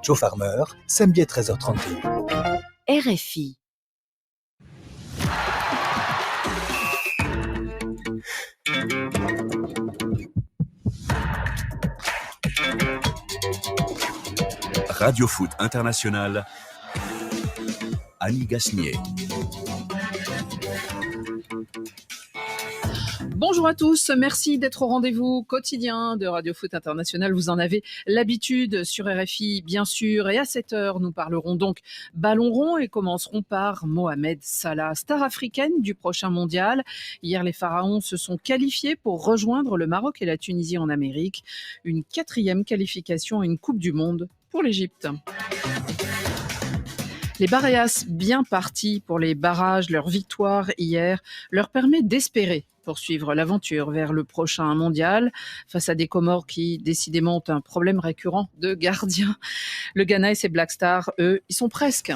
Joe Farmer, samedi à 13h31. RFI. Radio Foot International, Annie Gasnier. Bonjour à tous, merci d'être au rendez-vous quotidien de Radio Foot International. Vous en avez l'habitude sur RFI, bien sûr. Et à 7h, nous parlerons donc ballon rond et commencerons par Mohamed Salah, star africaine du prochain mondial. Hier, les Pharaons se sont qualifiés pour rejoindre le Maroc et la Tunisie en Amérique. Une 4e qualification à une Coupe du Monde pour l'Égypte. Les Baréas, bien partis pour les barrages, leur victoire hier leur permet d'espérer poursuivre l'aventure vers le prochain mondial face à des Comores qui, décidément, ont un problème récurrent de gardien. Le Ghana et ses Black Stars, eux, y sont presque.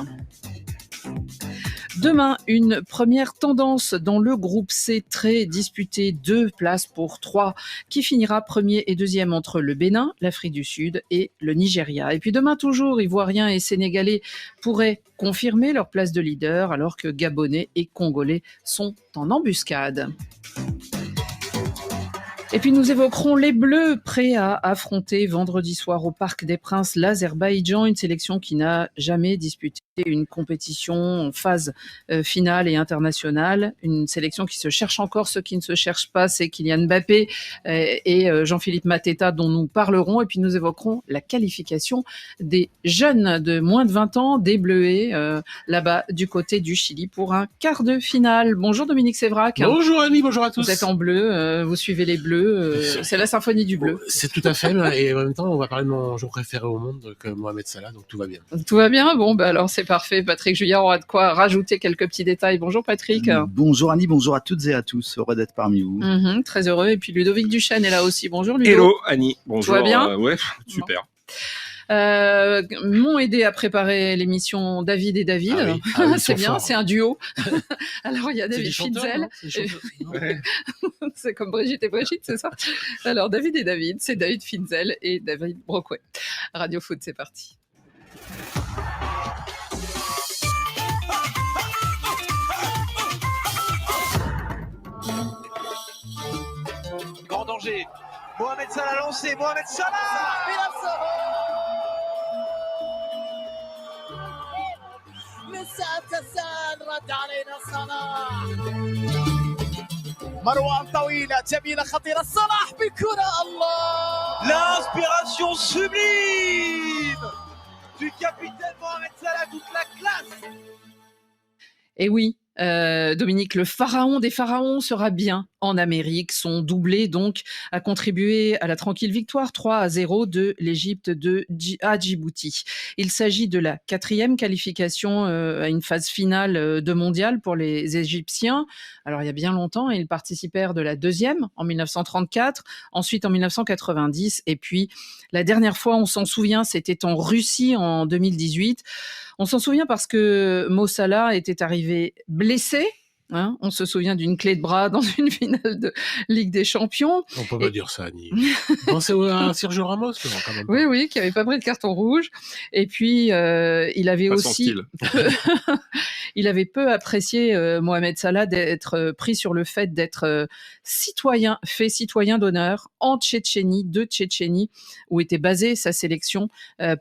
Demain, une première tendance dans le groupe C très disputé, 2 places pour 3, qui finira premier et deuxième entre le Bénin, l'Afrique du Sud et le Nigeria. Et puis demain toujours, Ivoiriens et Sénégalais pourraient confirmer leur place de leader alors que Gabonais et Congolais sont en embuscade. Et puis nous évoquerons les Bleus prêts à affronter vendredi soir au Parc des Princes l'Azerbaïdjan, une sélection qui n'a jamais disputé une compétition en phase finale et internationale, une sélection qui se cherche encore. Ceux qui ne se cherchent pas, c'est Kylian Mbappé et Jean-Philippe Mateta dont nous parlerons. Et puis nous évoquerons la qualification des jeunes de moins de 20 ans, des Bleuets, là-bas du côté du Chili pour un quart de finale. Bonjour Dominique Sévrac. Bonjour Annie, bonjour à tous. Vous êtes en bleu, vous suivez les Bleus, c'est la symphonie du bleu. C'est tout à fait, et en même temps on va parler de mon joueur préféré au monde, que Mohamed Salah, donc tout va bien. Tout va bien, bon alors c'est parfait. Patrick Juillard aura de quoi rajouter quelques petits détails. Bonjour Patrick. Bonjour Annie, bonjour à toutes et à tous, heureux d'être parmi vous. Très heureux, et puis Ludovic Duchesne est là aussi. Bonjour Ludo. Hello Annie, bonjour. Tout va bien ouais, super. M'ont aidé à préparer l'émission David et David. Ah oui, c'est bien, forts. c'est un duo. Alors il y a David Finzel. Ouais. C'est comme Brigitte et Brigitte, c'est ça. Alors David et David, c'est David Finzel et David Brockway. Radio Foot, c'est parti. Grand danger. Mohamed Salah lancé. Mohamed Salah. لسه تسال رد علينا صلاح. مروان طويلة جميلة خطيرة صلاح بكرة الله. L'inspiration sublime du capitaine Mohamed Salah, toute la classe. Et oui, Dominique, le pharaon des pharaons sera bien en Amérique. Son doublé, donc, a contribué à la tranquille victoire 3-0 de l'Égypte à Djibouti. Il s'agit de la 4e qualification à une phase finale de mondial pour les Égyptiens. Alors, il y a bien longtemps, ils participèrent de la 2e en 1934, ensuite en 1990, et puis la dernière fois, on s'en souvient, c'était en Russie en 2018. On s'en souvient parce que Mo Salah était arrivé blessé. On se souvient d'une clé de bras dans une finale de Ligue des Champions. On peut pas dire ça, Annie. Pensez à Sergio Ramos, quand même. Oui, qui avait pas pris de carton rouge. Et puis, il avait Pas aussi... il avait peu apprécié, Mohamed Salah, d'être pris sur le fait d'être citoyen d'honneur en Tchétchénie, de Tchétchénie, où était basée sa sélection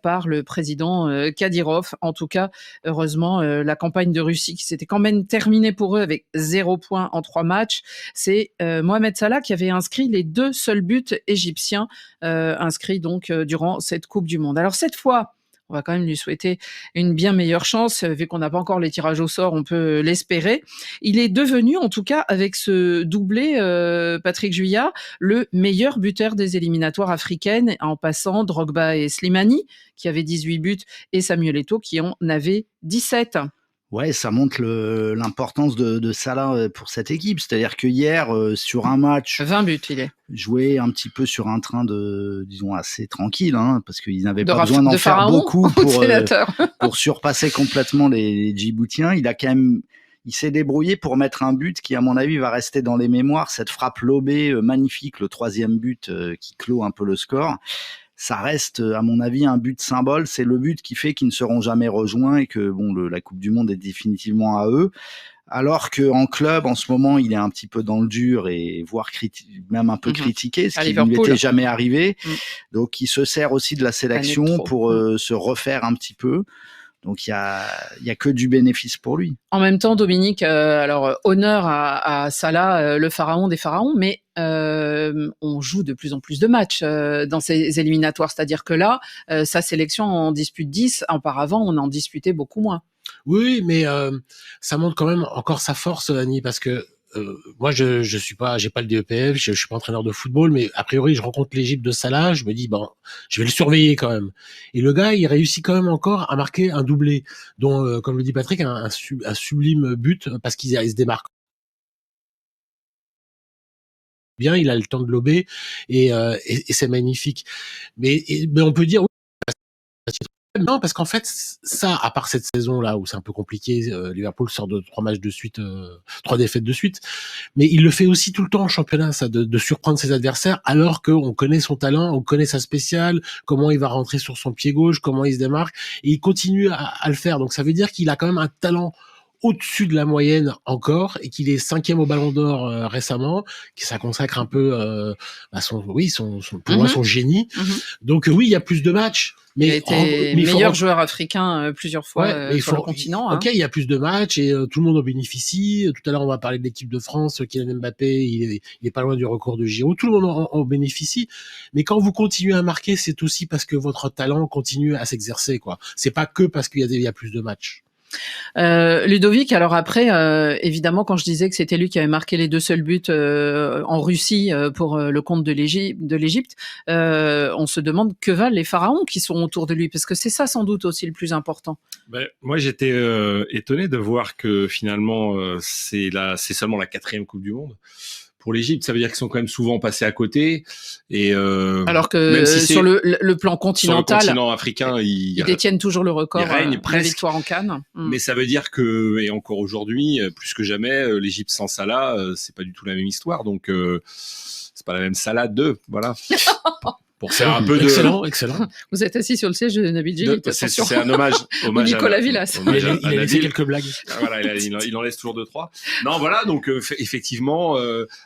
par le président Kadyrov. En tout cas, heureusement, la campagne de Russie qui s'était quand même terminée pour eux avec 0 points en 3 matchs, c'est Mohamed Salah qui avait inscrit les 2 seuls buts égyptiens inscrits donc durant cette Coupe du Monde. Alors cette fois, on va quand même lui souhaiter une bien meilleure chance, vu qu'on n'a pas encore les tirages au sort, on peut l'espérer. Il est devenu, en tout cas, avec ce doublé, Patrick Juillard, le meilleur buteur des éliminatoires africaines, en passant Drogba et Slimani, qui avaient 18 buts, et Samuel Eto'o, qui en avait 17. Ouais, ça montre l'importance de Salah pour cette équipe. C'est-à-dire que hier, sur un match, 20 buts, il est. Joué un petit peu sur un train disons, assez tranquille, parce qu'ils n'avaient pas besoin d'en faire beaucoup pour surpasser complètement les Djiboutiens. Il s'est débrouillé pour mettre un but qui, à mon avis, va rester dans les mémoires. Cette frappe lobée magnifique, le 3e but qui clôt un peu le score. ça reste, à mon avis, un but symbole. C'est le but qui fait qu'ils ne seront jamais rejoints et que la Coupe du Monde est définitivement à eux. Alors qu'en club, en ce moment, il est un petit peu dans le dur et voire même un peu critiqué, ce qui ne lui était jamais arrivé. Donc, il se sert aussi de la sélection pour se refaire un petit peu. Donc, il y a que du bénéfice pour lui. En même temps, Dominique, alors honneur à Salah, le pharaon des pharaons, mais on joue de plus en plus de matchs dans ces éliminatoires. C'est-à-dire que là, sa sélection en dispute 10. Auparavant, on en disputait beaucoup moins. Oui, mais ça montre quand même encore sa force, Annie, parce que moi, j'ai pas le DEPF, je suis pas entraîneur de football, mais a priori, je rencontre l'Égypte de Salah, je me dis, je vais le surveiller quand même. Et le gars, il réussit quand même encore à marquer un doublé, dont, comme le dit Patrick, un sublime but, parce qu'il se démarque bien, il a le temps de lober, et c'est magnifique. Mais on peut dire, oui, non, parce qu'en fait, ça, à part cette saison-là où c'est un peu compliqué, Liverpool sort de 3 matchs de suite, 3 défaites de suite, mais il le fait aussi tout le temps en championnat, ça, de surprendre ses adversaires, alors qu'on connaît son talent, on connaît sa spéciale, comment il va rentrer sur son pied gauche, comment il se démarque, et il continue à le faire. Donc ça veut dire qu'il a quand même un talent au-dessus de la moyenne encore, et qu'il est 5e au Ballon d'Or récemment, qui ça consacre un peu pour moi son génie. Donc oui, il y a plus de matchs. Mais il a été meilleur joueur africain plusieurs fois sur le continent. Ok, il y a plus de matchs et tout le monde en bénéficie. Tout à l'heure, on va parler de l'équipe de France. Kylian Mbappé, il est pas loin du record de Giroud. Tout le monde en bénéficie. Mais quand vous continuez à marquer, c'est aussi parce que votre talent continue à s'exercer, quoi. C'est pas que parce qu'il y a plus de matchs. Ludovic, alors après, évidemment, quand je disais que c'était lui qui avait marqué les 2 seuls buts en Russie pour le compte de l'Égypte, on se demande que valent les pharaons qui sont autour de lui, parce que c'est ça sans doute aussi le plus important. Moi, j'étais étonné de voir que finalement, c'est seulement la 4e Coupe du Monde. Pour l'Égypte, ça veut dire qu'ils sont quand même souvent passés à côté. Et alors que sur le plan continental, sur le continent africain, ils détiennent toujours le record de la victoire en CAN. Mais ça veut dire que, et encore aujourd'hui, plus que jamais, l'Égypte sans Salah, c'est pas du tout la même histoire. Donc, c'est pas la même Salah 2, voilà. Pour faire un peu excellent. Vous êtes assis sur le siège de Nabil Djellit. C'est un hommage à Nicolas Villas. Il a laissé quelques blagues. Voilà, il en laisse toujours 2-3. Non, voilà, donc effectivement,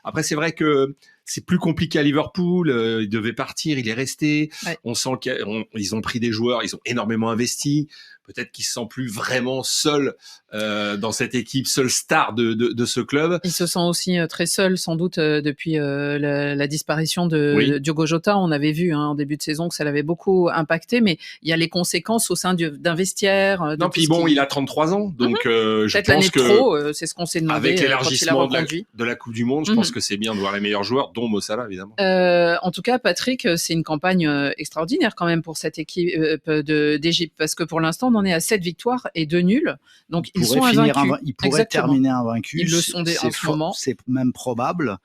après c'est vrai que c'est plus compliqué à Liverpool. Il devait partir, il est resté. Ouais. On sent qu'ils ont pris des joueurs, ils ont énormément investi. Peut-être qu'il se sent plus vraiment seul dans cette équipe, seul star de ce club. Il se sent aussi très seul, sans doute, depuis la disparition de Diogo Jota. On avait vu en début de saison que ça l'avait beaucoup impacté, mais il y a les conséquences au sein d'un vestiaire. Non, puis il a 33 ans, donc je pense que trop, c'est ce qu'on s'est demandé avec l'élargissement de la Coupe du Monde, je pense que c'est bien de voir les meilleurs joueurs, dont Mo Salah, évidemment. En tout cas, Patrick, c'est une campagne extraordinaire quand même pour cette équipe d'Égypte, parce que pour l'instant, on en est à 7 victoires et 2 nuls. Donc, ils sont invaincus. Ils pourraient terminer invaincus. Ils le sont en ce moment. C'est même probable.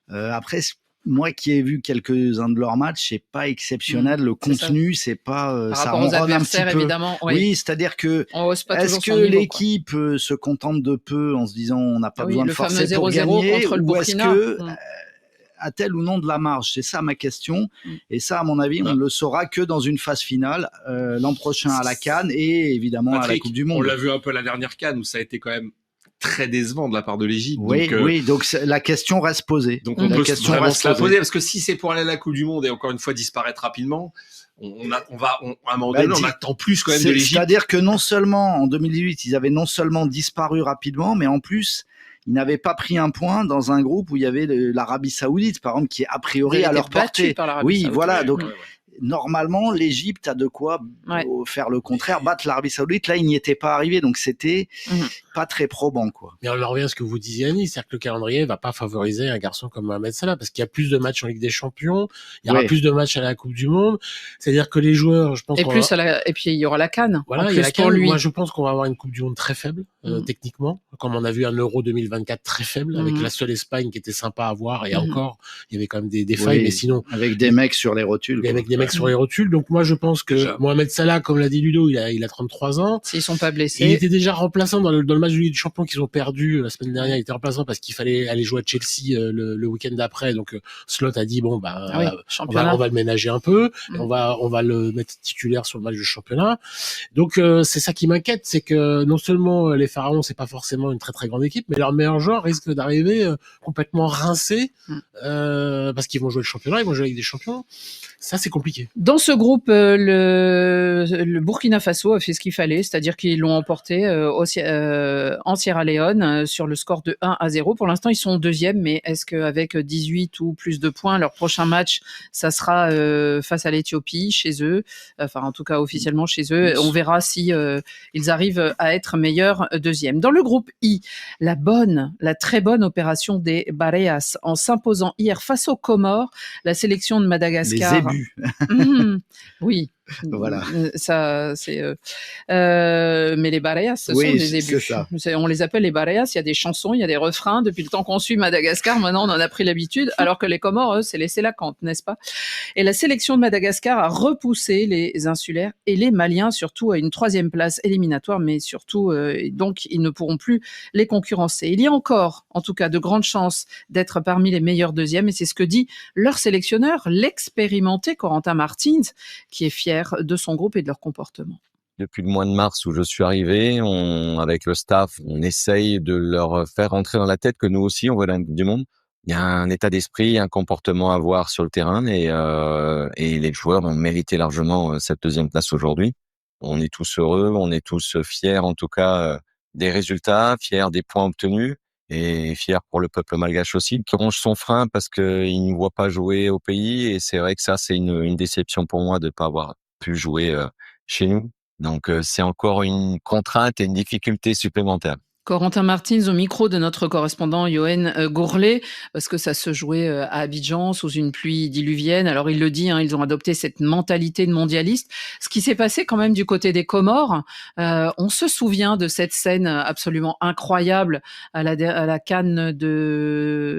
Après, moi qui ai vu quelques-uns de leurs matchs, c'est pas exceptionnel. Le contenu, c'est pas. Par rapport aux adversaires, évidemment. Oui, c'est-à-dire que est-ce que l'équipe se contente de peu en se disant on n'a pas besoin de forcer pour gagner, ou est-ce que a-t-elle ou non de la marge? C'est ça ma question. Et ça, à mon avis, on ne le saura que dans une phase finale, l'an prochain à la CAN et évidemment Patrick, à la Coupe du Monde. On l'a vu un peu à la dernière CAN où ça a été quand même très décevant de la part de l'Égypte. Donc la question reste posée. Donc on peut vraiment se la poser, parce que si c'est pour aller à la Coupe du Monde et encore une fois disparaître rapidement, à un moment donné, on attend plus quand même de l'Égypte. C'est-à-dire que non seulement en 2018, ils avaient non seulement disparu rapidement, mais en plus ils n'avaient pas pris un point dans un groupe où il y avait l'Arabie Saoudite, par exemple, qui est a priori à leur portée. Oui, voilà. Donc, normalement, l'Égypte a de quoi faire le contraire, battre l'Arabie Saoudite. Là, il n'y était pas arrivé, donc c'était pas très probant, quoi. Mais on en revient à ce que vous disiez, Annie, c'est-à-dire que le calendrier va pas favoriser un garçon comme Mohamed Salah, parce qu'il y a plus de matchs en Ligue des Champions, il y aura plus de matchs à la Coupe du Monde. C'est-à-dire que les joueurs, je pense. Et puis il y aura la CAN. Voilà, il y a la CAN. Moi, je pense qu'on va avoir une Coupe du Monde très faible, techniquement, comme on a vu un Euro 2024 très faible, avec la seule Espagne qui était sympa à voir, et encore, il y avait quand même des failles, mais sinon. Avec des mecs sur les rotules. Avec des mecs sur les rotules. Donc moi, je pense que Mohamed Salah, comme l'a dit Ludo, il a 33 ans. S'ils sont pas blessés. Il était déjà remplaçant dans le match de Ligue des Champions qu'ils ont perdu la semaine dernière. Il était remplaçant parce qu'il fallait aller jouer à Chelsea le week-end d'après. Donc Slot a dit bon on va le ménager un peu. Et on va le mettre titulaire sur le match de championnat. Donc c'est ça qui m'inquiète, c'est que non seulement les Pharaons, c'est pas forcément une très très grande équipe, mais leurs meilleurs joueurs risquent d'arriver complètement rincés parce qu'ils vont jouer le championnat, ils vont jouer avec des champions. Ça, c'est compliqué. Dans ce groupe, le Burkina Faso a fait ce qu'il fallait, c'est-à-dire qu'ils l'ont emporté en Sierra Leone sur le score de 1-0. Pour l'instant, ils sont deuxième, mais est-ce qu'avec 18 ou plus de points, leur prochain match, ça sera face à l'Éthiopie, chez eux, enfin en tout cas officiellement chez eux. On verra si ils arrivent à être meilleurs deuxième. Dans le groupe I, la très bonne opération des Bareas en s'imposant hier face aux Comores, la sélection de Madagascar. Les ébus. Oui. Voilà. Ça, c'est. Mais les Bareas, ce sont des ébus. On les appelle les Bareas. Il y a des chansons, il y a des refrains. Depuis le temps qu'on suit Madagascar, maintenant on en a pris l'habitude. Alors que les Comores, eux, c'est laissé la cante, n'est-ce pas? Et la sélection de Madagascar a repoussé les insulaires et les Maliens, surtout à une 3e place éliminatoire, mais surtout, donc ils ne pourront plus les concurrencer. Il y a encore, en tout cas, de grandes chances d'être parmi les meilleurs deuxièmes, et c'est ce que dit leur sélectionneur, l'expérimenté Corentin Martins, qui est fier de son groupe et de leur comportement. Depuis le mois de mars où je suis arrivé, avec le staff, on essaye de leur faire rentrer dans la tête que nous aussi, on veut la Coupe du Monde. Il y a un état d'esprit, un comportement à avoir sur le terrain et les joueurs ont mérité largement cette 2e place aujourd'hui. On est tous heureux, on est tous fiers en tout cas des résultats, fiers des points obtenus et fiers pour le peuple malgache aussi, qui ronge son frein parce qu'il ne voit pas jouer au pays, et c'est vrai que ça, c'est une déception pour moi de ne pas avoir pu jouer chez nous. Donc c'est encore une contrainte et une difficulté supplémentaire. Corentin Martins au micro de notre correspondant Yoann Gourlet, parce que ça se jouait à Abidjan sous une pluie diluvienne. Alors il le dit, ils ont adopté cette mentalité de mondialiste. Ce qui s'est passé quand même du côté des Comores, on se souvient de cette scène absolument incroyable à la CAN de...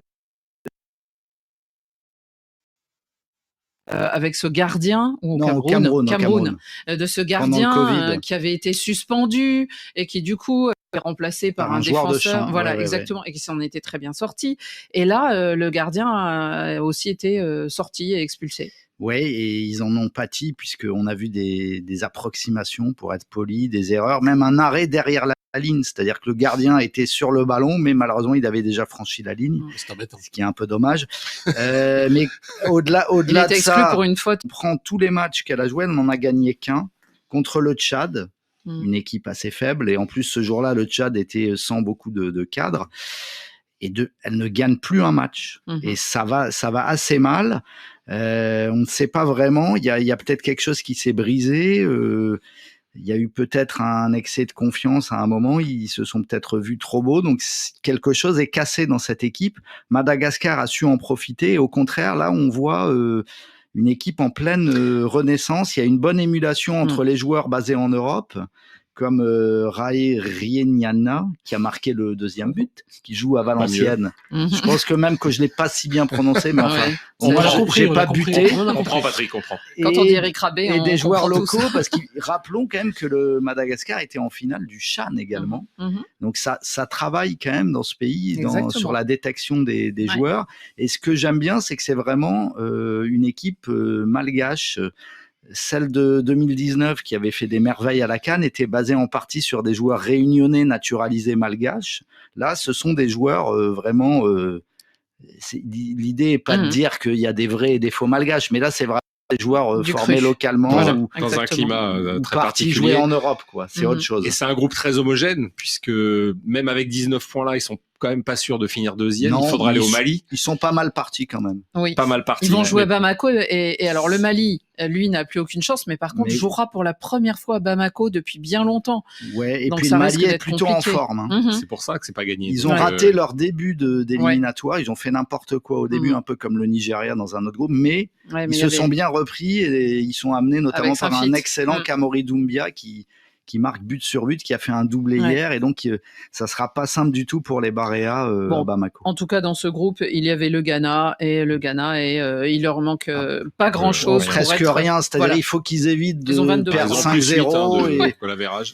avec ce gardien au Cameroun, de ce gardien qui avait été suspendu et qui du coup est remplacé par un défenseur, exactement, et qui s'en était très bien sorti. Et là, le gardien a aussi été sorti et expulsé. Oui, et ils en ont pâti puisqu'on a vu des approximations, pour être poli, des erreurs, même un arrêt derrière la ligne, c'est-à-dire que le gardien était sur le ballon, mais malheureusement il avait déjà franchi la ligne, ce qui est un peu dommage. Mais au-delà de ça, pour une faute. On prend tous les matchs qu'elle a joués, elle n'en a gagné qu'un contre le Tchad, une équipe assez faible, et en plus ce jour-là le Tchad était sans beaucoup de cadres. Et elle ne gagne plus un match. Et ça va assez mal. On ne sait pas vraiment. Il y a peut-être quelque chose qui s'est brisé. Il y a eu peut-être un excès de confiance à un moment. Ils se sont peut-être vus trop beaux. Donc, quelque chose est cassé dans cette équipe. Madagascar a su en profiter. Et au contraire, là, on voit une équipe en pleine renaissance. Il y a une bonne émulation entre les joueurs basés en Europe, comme Rae Rieniana, qui a marqué le 2e but, qui joue à Valenciennes. Je pense que même que je ne l'ai pas si bien prononcé, mais enfin, j'ai pas buté. On comprend, Patrick, comprend. Quand on dit Eric Rabé, et des joueurs locaux, parce que rappelons quand même que le Madagascar était en finale du CHAN également. Donc ça travaille quand même dans ce pays, sur la détection des joueurs. Et ce que j'aime bien, c'est que c'est vraiment une équipe malgache. Celle de 2019, qui avait fait des merveilles à la CAN, était basée en partie sur des joueurs réunionnais naturalisés malgaches. Là, ce sont des joueurs vraiment... l'idée n'est pas de dire qu'il y a des vrais et des faux malgaches, mais là, c'est vraiment des joueurs formés localement ou dans un climat très partis particulier. Jouer en Europe, quoi. C'est autre chose. Et c'est un groupe très homogène, puisque même avec 19 points là, ils sont quand même pas sûrs de finir 2e. Il faudra aller au Mali. Ils sont pas mal partis quand même. Oui. Pas mal partis. Ils vont jouer à Bamako et alors le Mali, lui, n'a plus aucune chance, mais par contre jouera pour la première fois à Bamako depuis bien longtemps. Ouais, et donc puis le Mali est plutôt en forme. C'est pour ça que c'est pas gagné. Ils ont raté leur début d'éliminatoire. Ils ont fait n'importe quoi au début, un peu comme le Nigeria dans un autre groupe, mais ils se sont bien repris et ils sont amenés notamment par un excellent Kamori Doumbia qui qui marque but sur but, qui a fait un doublé hier, et donc ça sera pas simple du tout pour les Barea à Bamako. En tout cas, dans ce groupe, il y avait le Ghana, et il leur manque pas grand-chose. Presque rien, c'est-à-dire il faut qu'ils évitent de perdre 5-0. Et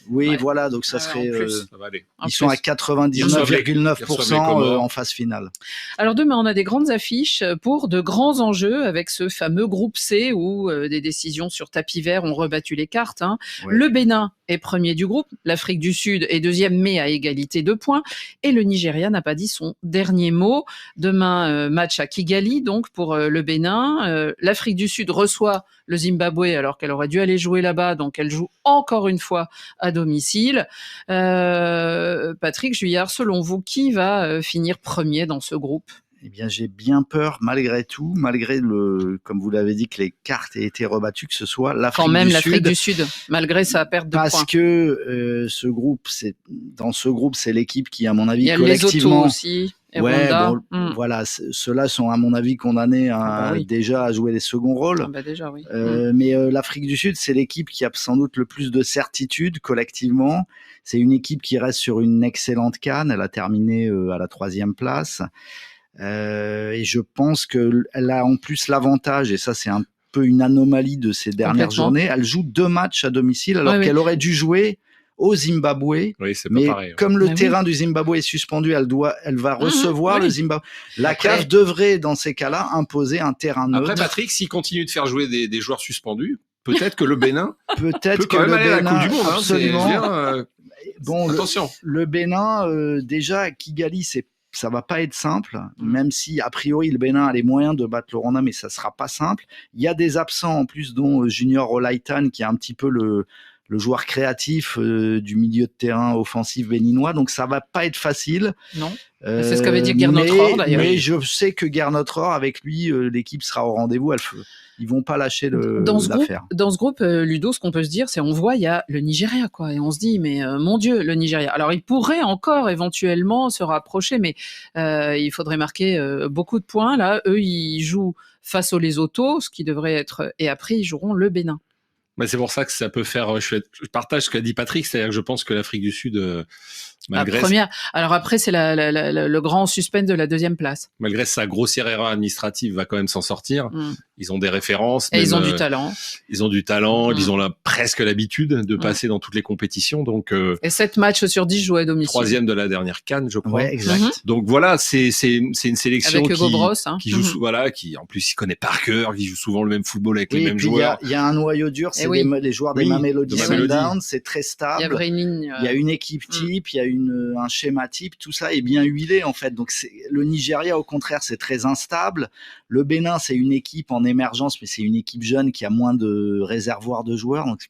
oui, voilà, donc ça serait... ça va aller. Ils sont à 99,9% en phase finale. Alors demain, on a des grandes affiches pour de grands enjeux avec ce fameux groupe C où des décisions sur tapis vert ont rebattu les cartes. Ouais. Le Bénin est premier du groupe, l'Afrique du Sud est deuxième mais à égalité de points et le Nigeria n'a pas dit son dernier mot. Demain, match à Kigali donc pour le Bénin. L'Afrique du Sud reçoit le Zimbabwe alors qu'elle aurait dû aller jouer là-bas, donc elle joue encore une fois à domicile. Patrick Juillard, selon vous, qui va finir premier dans ce groupe ? Eh bien, j'ai bien peur, malgré tout, malgré comme vous l'avez dit, que les cartes aient été rebattues, que ce soit l'Afrique du Sud. Quand même l'Afrique du Sud, malgré sa perte de points. Parce que dans ce groupe, c'est l'équipe qui, à mon avis, collectivement... Il y a les aussi. Voilà, ceux-là sont à mon avis condamnés déjà à jouer les seconds rôles. Déjà, oui. Mais l'Afrique du Sud, c'est l'équipe qui a sans doute le plus de certitude collectivement. C'est une équipe qui reste sur une excellente CAN. Elle a terminé à la 3e place. Et je pense qu'elle a en plus l'avantage, et ça c'est un peu une anomalie de ces dernières journées, elle joue 2 matchs à domicile alors qu'elle aurait dû jouer au Zimbabwe, mais pareil, comme le terrain du Zimbabwe est suspendu, elle va recevoir le Zimbabwe. La CAF devrait, dans ces cas-là, imposer un terrain neutre. Après, Patrick, s'il continue de faire jouer des joueurs suspendus, peut-être que le Bénin peut quand même aller à la Coupe du Monde. Absolument. Attention. Le Bénin, déjà, à Kigali, ça va pas être simple, même si, a priori, le Bénin a les moyens de battre le Rwanda, mais ça sera pas simple. Il y a des absents, en plus, dont Junior Olaitan, qui est un petit peu le joueur créatif du milieu de terrain offensif béninois, donc ça va pas être facile. Non, c'est ce qu'avait dit Gernot Rohr, d'ailleurs. Mais je sais que Gernot Rohr, avec lui, l'équipe sera au rendez-vous, ils vont pas lâcher l'affaire. Dans ce groupe, Ludo, ce qu'on peut se dire, c'est on voit, il y a le Nigeria, quoi, et on se dit, mais mon Dieu, le Nigeria. Alors, il pourrait encore éventuellement se rapprocher, mais il faudrait marquer beaucoup de points. Là, eux, ils jouent face aux Lesotho, ce qui devrait être... Et après, ils joueront le Bénin. Mais c'est pour ça que ça peut faire... Je partage ce qu'a dit Patrick, c'est-à-dire que je pense que l'Afrique du Sud... malgré la première. Alors après, c'est le grand suspense de la 2e place. Malgré sa grossière erreur administrative, va quand même s'en sortir. Ils ont des références. Et ils ont du talent. Ils ont du talent. Ils ont presque l'habitude de passer dans toutes les compétitions. Donc, et 7 matchs sur 10 joués à domicile. 3e de la dernière CAN, je crois. Ouais, exact. Donc voilà, c'est une sélection avec Hugo Bross, qui joue, qui en plus il connaît par cœur, qui joue souvent le même football avec les mêmes joueurs. Il y a un noyau dur, c'est les joueurs des Mamelodi Sundowns, c'est très stable. Il y a une équipe type, il y a un schéma type, tout ça est bien huilé en fait. Donc le Nigeria au contraire c'est très instable. Le Bénin c'est une équipe en émergence, mais c'est une équipe jeune qui a moins de réservoir de joueurs. Donc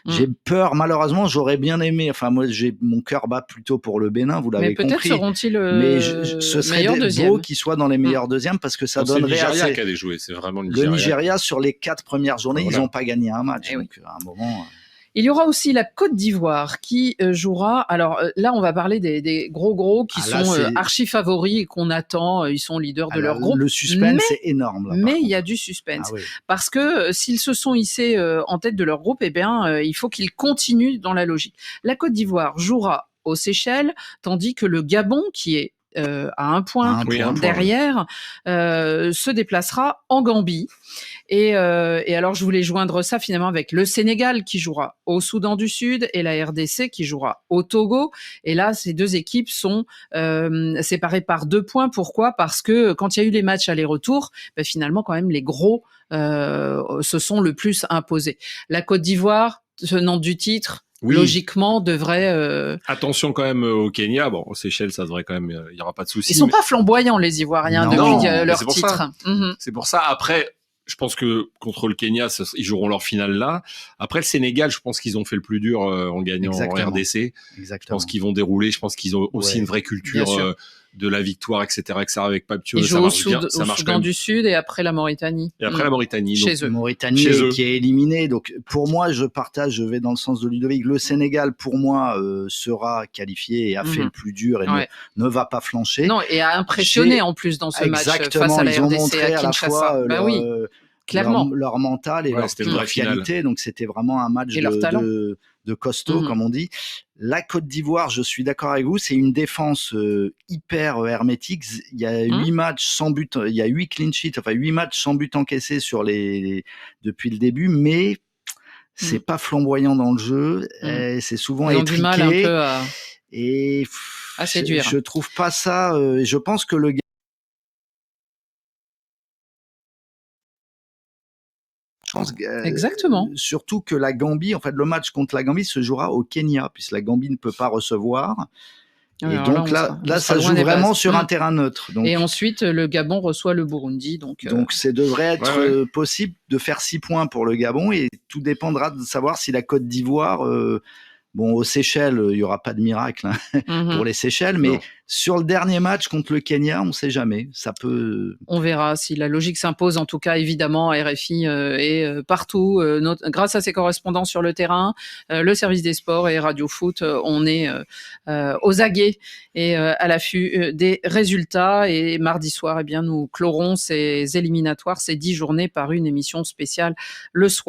j'ai peur, malheureusement, j'aurais bien aimé. Enfin, moi, mon cœur bat plutôt pour le Bénin, vous l'avez compris. Mais peut-être seront-ils ce serait beau qu'ils soient dans les meilleurs deuxièmes parce que ça donnerait assez. C'est le Nigeria qui a joué, c'est vraiment le Nigeria. Sur les 4 premières journées, ils n'ont pas gagné un match. Donc, à un moment. Il y aura aussi la Côte d'Ivoire qui jouera. Alors là, on va parler des gros qui sont archi favoris et qu'on attend. Ils sont leaders de leur groupe. Le suspense est énorme. Mais il y a du suspense parce que s'ils se sont hissés en tête de leur groupe, eh bien, il faut qu'ils continuent dans la logique. La Côte d'Ivoire jouera aux Seychelles, tandis que le Gabon, qui est à un point derrière, se déplacera en Gambie. Et alors, je voulais joindre ça finalement avec le Sénégal qui jouera au Soudan du Sud et la RDC qui jouera au Togo. Et là, ces 2 équipes sont séparées par 2 points. Pourquoi ? Parce que quand il y a eu les matchs aller-retour, finalement, quand même, les gros se sont le plus imposés. La Côte d'Ivoire, tenante du titre, logiquement, devrait... Attention quand même au Kenya. Bon, aux Seychelles, ça devrait quand même... Il n'y aura pas de souci. Ils sont pas flamboyants, les Ivoiriens, depuis leur titre. C'est pour ça. Après... Je pense que contre le Kenya, ils joueront leur finale là. Après le Sénégal, je pense qu'ils ont fait le plus dur en gagnant en RDC. Je pense qu'ils vont dérouler. Je pense qu'ils ont aussi une vraie culture de la victoire, etc. avec Papio. Ils jouent au Soudan du Sud et après la Mauritanie. Et après la Mauritanie. Chez eux. Mauritanie qui est éliminée. Donc pour moi, je vais dans le sens de Ludovic. Le Sénégal, pour moi, sera qualifié et a fait le plus dur et ne va pas flancher. Non, et a impressionné en plus dans ce match face à la RDC à Kinshasa. Clairement. Leur mental et leur qualité. Donc, c'était vraiment un match costaud, comme on dit. La Côte d'Ivoire, je suis d'accord avec vous, c'est une défense hyper hermétique. Il y a 8 matchs sans but, il y a 8 clean sheets, enfin 8 matchs sans but encaissé depuis le début, mais c'est pas flamboyant dans le jeu, c'est souvent étriqué. Ils ont du mal un peu à séduire. Je trouve pas ça, je pense que le Exactement. Surtout que la Gambie, en fait, le match contre la Gambie se jouera au Kenya, puisque la Gambie ne peut pas recevoir. Et donc là, ça joue vraiment sur un terrain neutre. Donc, et ensuite, le Gabon reçoit le Burundi. Donc ça devrait être possible de faire 6 points pour le Gabon, et tout dépendra de savoir si la Côte d'Ivoire... Bon, aux Seychelles, il n'y aura pas de miracle pour les Seychelles, mais sur le dernier match contre le Kenya, on ne sait jamais. Ça peut... On verra si la logique s'impose. En tout cas, évidemment, RFI est partout. Grâce à ses correspondants sur le terrain, le service des sports et Radio Foot, on est aux aguets et à l'affût des résultats. Et mardi soir, eh bien, nous clorons ces éliminatoires, ces 10 journées par une émission spéciale le soir.